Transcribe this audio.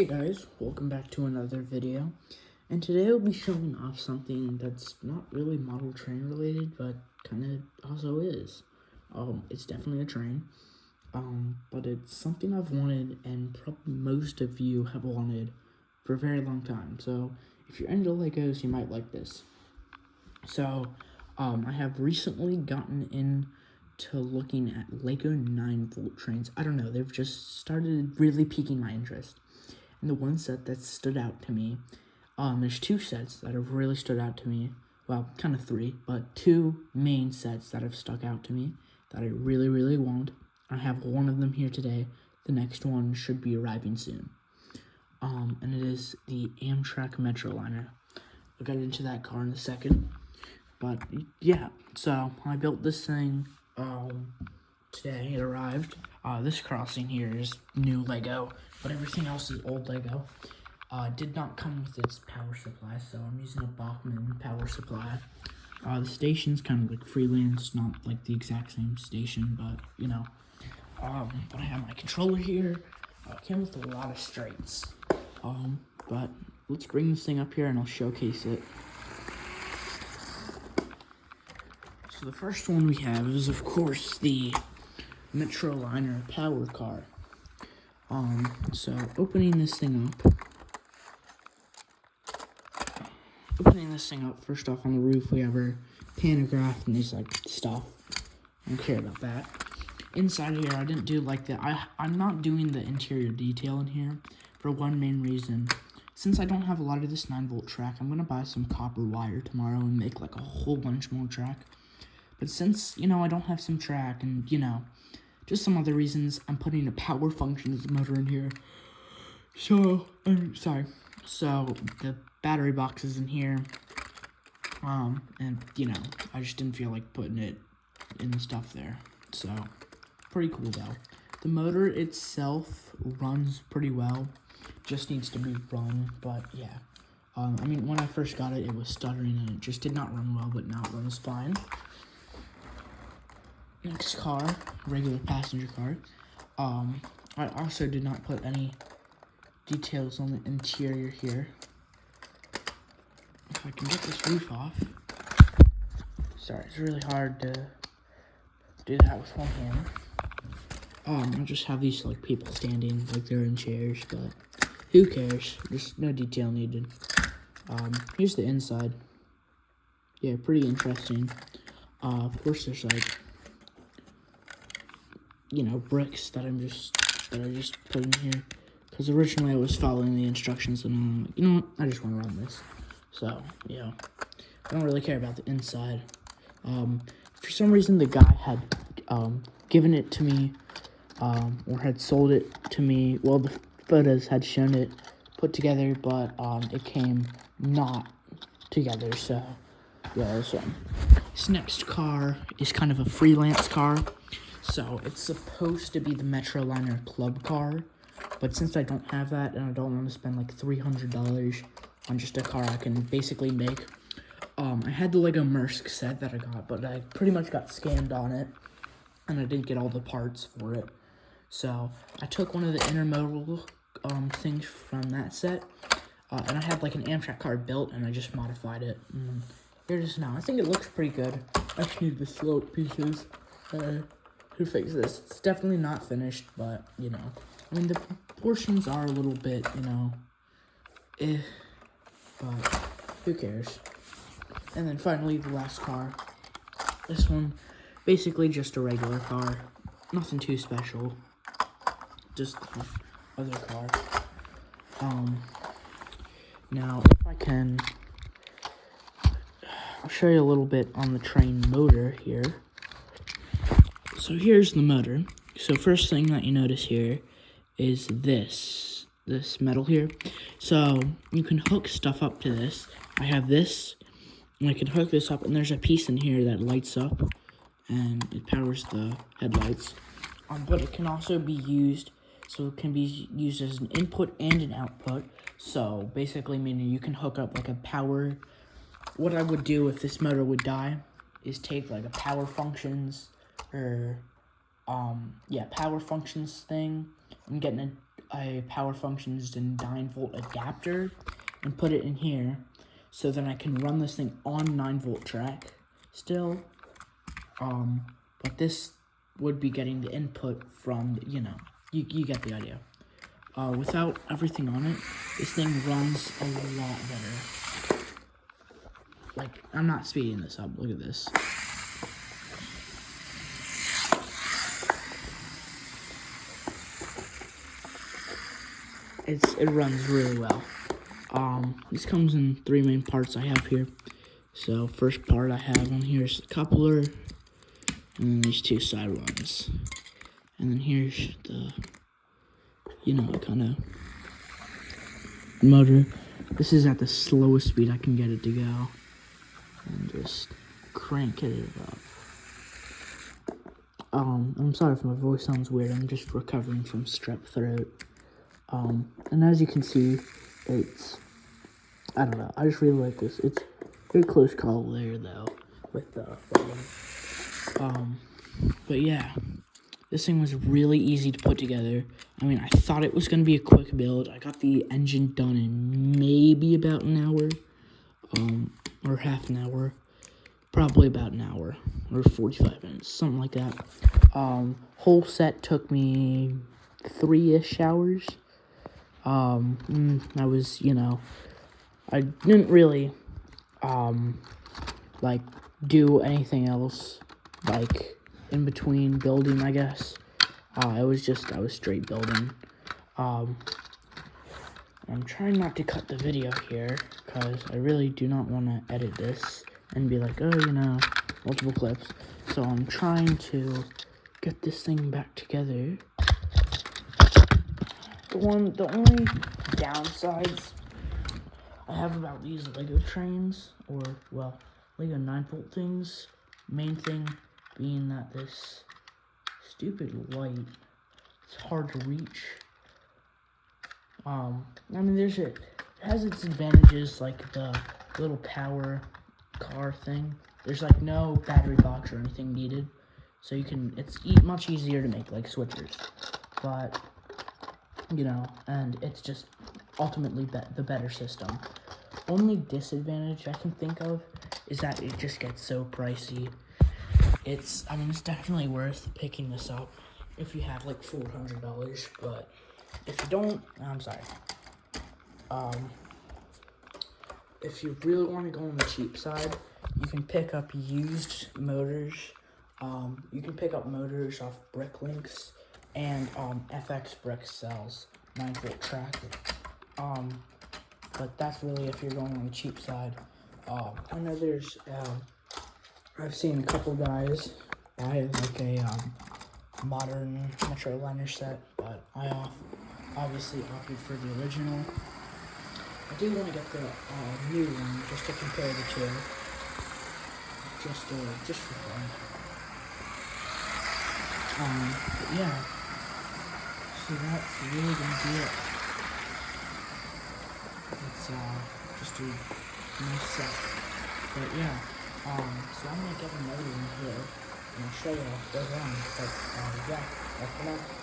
Hey guys, welcome back to another video, and today I'll be showing off something that's not really model train related, but kind of also is. It's definitely a train, but it's something I've wanted, and probably most of you have wanted for a very long time. So if you're into Legos, you might like this. So, I have recently gotten into looking at Lego 9-volt trains. I don't know, they've just started really piquing my interest. And the one set that stood out to me, there's two sets that have really stood out to me. Well, kind of three, but two main sets that have stuck out to me that I really, really want. I have one of them here today. The next one should be arriving soon. And it is the Amtrak metroliner. I'll get into that car in a second. But yeah, so I built this thing today. It arrived. This crossing here is new Lego, but everything else is old Lego. Did not come with its power supply, so I'm using a Bachmann power supply. The station's kind of like freelance, not like the exact same station, but you know. But I have my controller here. It came with a lot of straights. But let's bring this thing up here and I'll showcase it. So the first one we have is, of course, the metroliner power car. So opening this thing up, first off on the roof we have our pantograph and there's like stuff. I don't care about that. Inside here, I didn't do like that. I'm not doing the interior detail in here for one main reason. Since I don't have a lot of this 9-volt track, I'm gonna buy some copper wire tomorrow and make like a whole bunch more track. But since, you know, I don't have some track and, you know, just some other reasons, I'm putting a power functions motor in here. So, So, the battery box is in here. And, you know, I just didn't feel like putting it in the stuff there. So, pretty cool though. The motor itself runs pretty well. Just needs to be run, but yeah. I mean, when I first got it, it was stuttering and it just did not run well, but now it runs fine. Next car, regular passenger car. I also did not put any details on the interior here. If I can get this roof off. Sorry, it's really hard to do that with one hand. I just have these like people standing like they're in chairs, but who cares? There's no detail needed. Here's the inside. Yeah, pretty interesting. Of course there's like, you know, bricks that I just put in here. Because originally I was following the instructions and I'm like, you know what, I just want to run this. So, yeah. I don't really care about the inside. For some reason the guy had given it to me, or had sold it to me. Well, the photos had shown it put together, but it came not together, so yeah, this next car is kind of a freelance car. So, it's supposed to be the metroliner club car, but since I don't have that, and I don't want to spend like $300 on just a car I can basically make, I had the Lego Mersk set that I got, but I pretty much got scammed on it, and I didn't get all the parts for it. So, I took one of the intermodal things from that set, and I had like an Amtrak car built, and I just modified it. Here it is now. I think it looks pretty good. I just need the slope pieces. To fix this. It's definitely not finished, but, you know, I mean, the proportions are a little bit, you know, but who cares? And then finally, the last car. This one, basically just a regular car. Nothing too special. Just the other car. Now, if I can, I'll show you a little bit on the train motor here. So here's the motor. So first thing that you notice here is this metal here. So you can hook stuff up to this. I have this, and I can hook this up, and there's a piece in here that lights up, and it powers the headlights. But it can also be used, so it can be used as an input and an output. So basically meaning you can hook up like a power. What I would do if this motor would die is take like a power functions or power functions thing. I'm getting a power functions and 9-volt adapter and put it in here, so then I can run this thing on 9-volt track still. But this would be getting the input from, you know, you get the idea. Without everything on it, this thing runs a lot better. Like, I'm not speeding this up, look at this. It runs really well. This comes in 3 main parts I have here. So first part I have on here is the coupler, and then these 2 side ones. And then here's the, you know, kind of motor. This is at the slowest speed I can get it to go. And just crank it up. I'm sorry if my voice sounds weird, I'm just recovering from strep throat. And as you can see, it's, I don't know, I just really like this. It's very close call there, though, with the but yeah, this thing was really easy to put together. I mean, I thought it was going to be a quick build. I got the engine done in maybe about an hour, or half an hour, probably about an hour, or 45 minutes, something like that. Whole set took me 3-ish hours. I was, you know, I didn't really, like, do anything else, like, in between building, I guess. I was straight building. I'm trying not to cut the video here, because I really do not want to edit this and be like, oh, you know, multiple clips. So I'm trying to get this thing back together. The only downsides I have about these Lego trains, or, well, Lego 9-volt things, main thing being that this stupid light is hard to reach. I mean, it has its advantages, like the little power car thing. There's, like, no battery box or anything needed, so it's much easier to make, like, switchers. But, you know, and it's just ultimately the better system. Only disadvantage I can think of is that it just gets so pricey. It's definitely worth picking this up if you have like $400, but if you don't, I'm sorry. If you really want to go on the cheap side, you can pick up used motors. You can pick up motors off Bricklinks and FX Brick sells 9-volt track. But that's really if you're going on the cheap side. I know there's, I've seen a couple guys buy like a modern metroliner set, but I obviously opted for the original. I do want to get the new one just to compare the two, just for fun. But yeah, so that's really gonna be it. It's just a nice set. But yeah, so I'm gonna get another one here and I'll show you later on. But yeah, that's for now.